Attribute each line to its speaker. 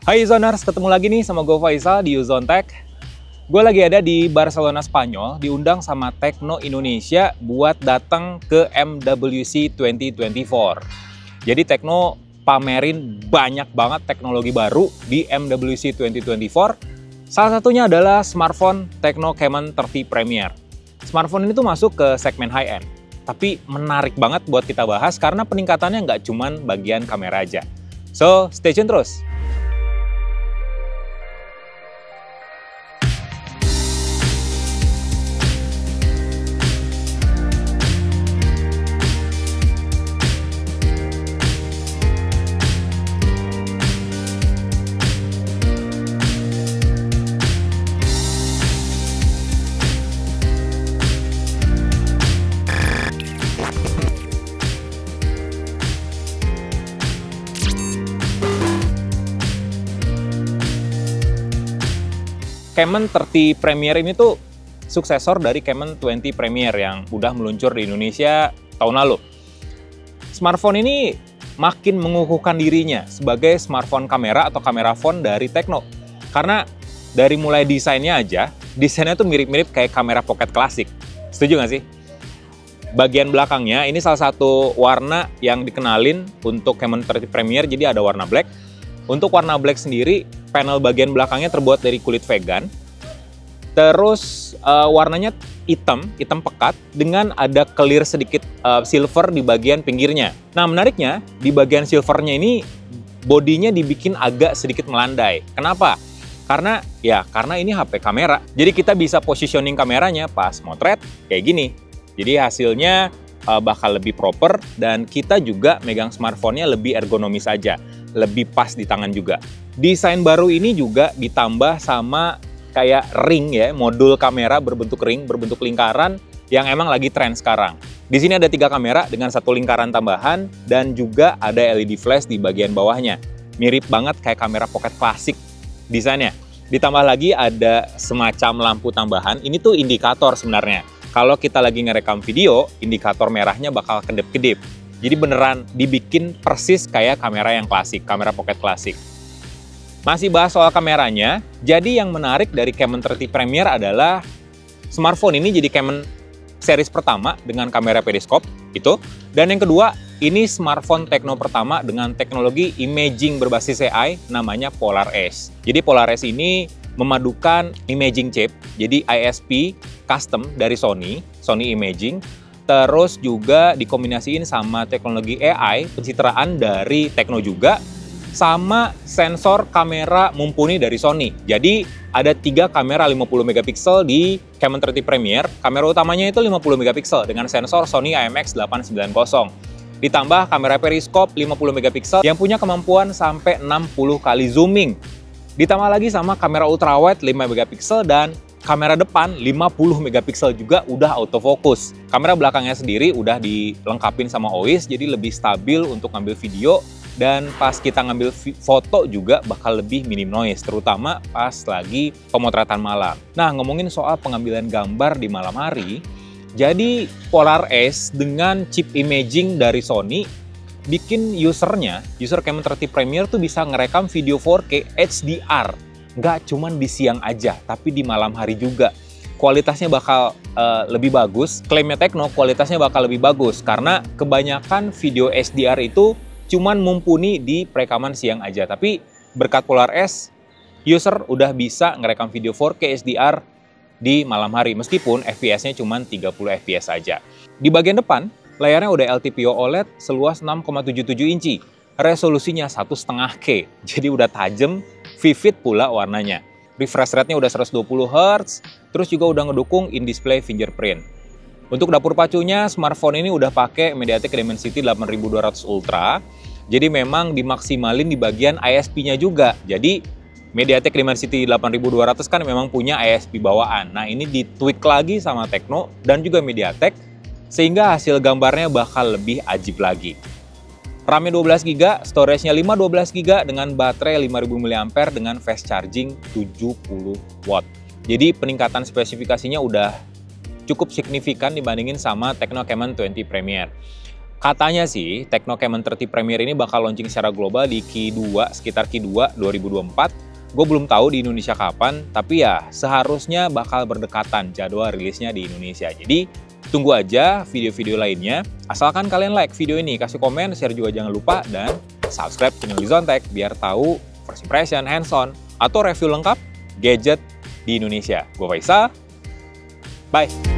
Speaker 1: Hai Uzoners, ketemu lagi nih sama gue Faisal di Uzon Tech. Gue lagi ada di Barcelona, Spanyol, diundang sama Tekno Indonesia buat datang ke MWC 2024. Jadi Tekno pamerin banyak banget teknologi baru di MWC 2024. Salah satunya adalah smartphone Tekno Camon 30 Premier. Smartphone ini tuh masuk ke segmen high-end. Tapi menarik banget buat kita bahas karena peningkatannya nggak cuman bagian kamera aja. So, stay tune terus! Camon 30 Premier ini tuh suksesor dari Camon 20 Premier yang udah meluncur di Indonesia tahun lalu. Smartphone ini makin mengukuhkan dirinya sebagai smartphone kamera atau kamera phone dari Tekno. Karena dari mulai desainnya aja, desainnya tuh mirip-mirip kayak kamera pocket klasik. Setuju nggak sih? Bagian belakangnya ini salah satu warna yang dikenalin untuk Camon 30 Premier, jadi ada warna black. Untuk warna black sendiri, panel bagian belakangnya terbuat dari kulit vegan. Terus warnanya hitam pekat dengan ada clear sedikit silver di bagian pinggirnya. Nah menariknya, di bagian silvernya ini bodinya dibikin agak sedikit melandai. Kenapa? Karena ini HP kamera. Jadi kita bisa positioning kameranya pas motret kayak gini. Jadi hasilnya bakal lebih proper dan kita juga megang smartphone-nya lebih ergonomis aja. Lebih pas di tangan juga. Desain baru ini juga ditambah sama kayak ring ya, modul kamera berbentuk ring, berbentuk lingkaran yang emang lagi tren sekarang. Di sini ada 3 kamera dengan 1 lingkaran tambahan dan juga ada LED flash di bagian bawahnya. Mirip banget kayak kamera pocket klasik desainnya. Ditambah lagi ada semacam lampu tambahan, ini tuh indikator sebenarnya. Kalau kita lagi ngerekam video, indikator merahnya bakal kedip-kedip. Jadi beneran dibikin persis kayak kamera yang klasik, kamera pocket klasik. Masih bahas soal kameranya, jadi yang menarik dari Camon 30 Premier adalah smartphone ini jadi Camon series pertama dengan kamera periskop, itu. Dan yang kedua, ini smartphone Tekno pertama dengan teknologi imaging berbasis AI namanya PolarEdge. Jadi PolarEdge ini memadukan imaging chip, jadi ISP custom dari Sony Imaging, terus juga dikombinasiin sama teknologi AI, pencitraan dari Tekno juga, sama sensor kamera mumpuni dari Sony. Jadi ada 3 kamera 50 megapiksel di Camon 30 Premier. Kamera utamanya itu 50 megapiksel dengan sensor Sony IMX890. Ditambah kamera periskop 50 megapiksel yang punya kemampuan sampai 60 kali zooming. Ditambah lagi sama kamera ultrawide 5 megapiksel dan kamera depan 50 megapiksel juga udah autofocus. Kamera belakangnya sendiri udah dilengkapin sama OIS, jadi lebih stabil untuk ngambil video. Dan pas kita ngambil foto juga bakal lebih minim noise, terutama pas lagi pemotretan malam. Nah, ngomongin soal pengambilan gambar di malam hari, jadi PolarEdge dengan chip imaging dari Sony bikin user Camon 30 Premier tuh bisa ngerekam video 4K HDR. Nggak cuman di siang aja, tapi di malam hari juga. Kualitasnya bakal lebih bagus. Klaimnya Tekno, kualitasnya bakal lebih bagus. Karena kebanyakan video HDR itu cuman mumpuni di perekaman siang aja. Tapi berkat PolarEdge, user udah bisa ngerekam video 4K HDR di malam hari. Meskipun FPS-nya cuman 30 FPS aja. Di bagian depan, layarnya udah LTPO OLED seluas 6,77 inci. Resolusinya 1,5K. Jadi udah tajam, vivid pula warnanya. Refresh rate-nya udah 120 Hz, terus juga udah ngedukung in-display fingerprint. Untuk dapur pacunya, smartphone ini udah pakai MediaTek Dimensity 8200 Ultra. Jadi memang dimaksimalin di bagian ISP-nya juga. Jadi MediaTek Dimensity 8200 kan memang punya ISP bawaan. Nah ini ditweak lagi sama Tekno dan juga MediaTek, sehingga hasil gambarnya bakal lebih ajib lagi. RAM-nya 12GB, storage-nya 512GB dengan baterai 5000 mAh dengan fast charging 70 watt. Jadi peningkatan spesifikasinya udah cukup signifikan dibandingin sama Tekno Camon 20 Premier. Katanya sih, Tecno Camon 30 Premier ini bakal launching secara global di Q2, sekitar Q2 2024. Gue belum tahu di Indonesia kapan, tapi ya seharusnya bakal berdekatan jadwal rilisnya di Indonesia. Jadi, tunggu aja video-video lainnya. Asalkan kalian like video ini, kasih komen, share juga jangan lupa, dan subscribe channel Lizon Tech biar tahu first impression, hands-on, atau review lengkap gadget di Indonesia. Gue Faisal, bye!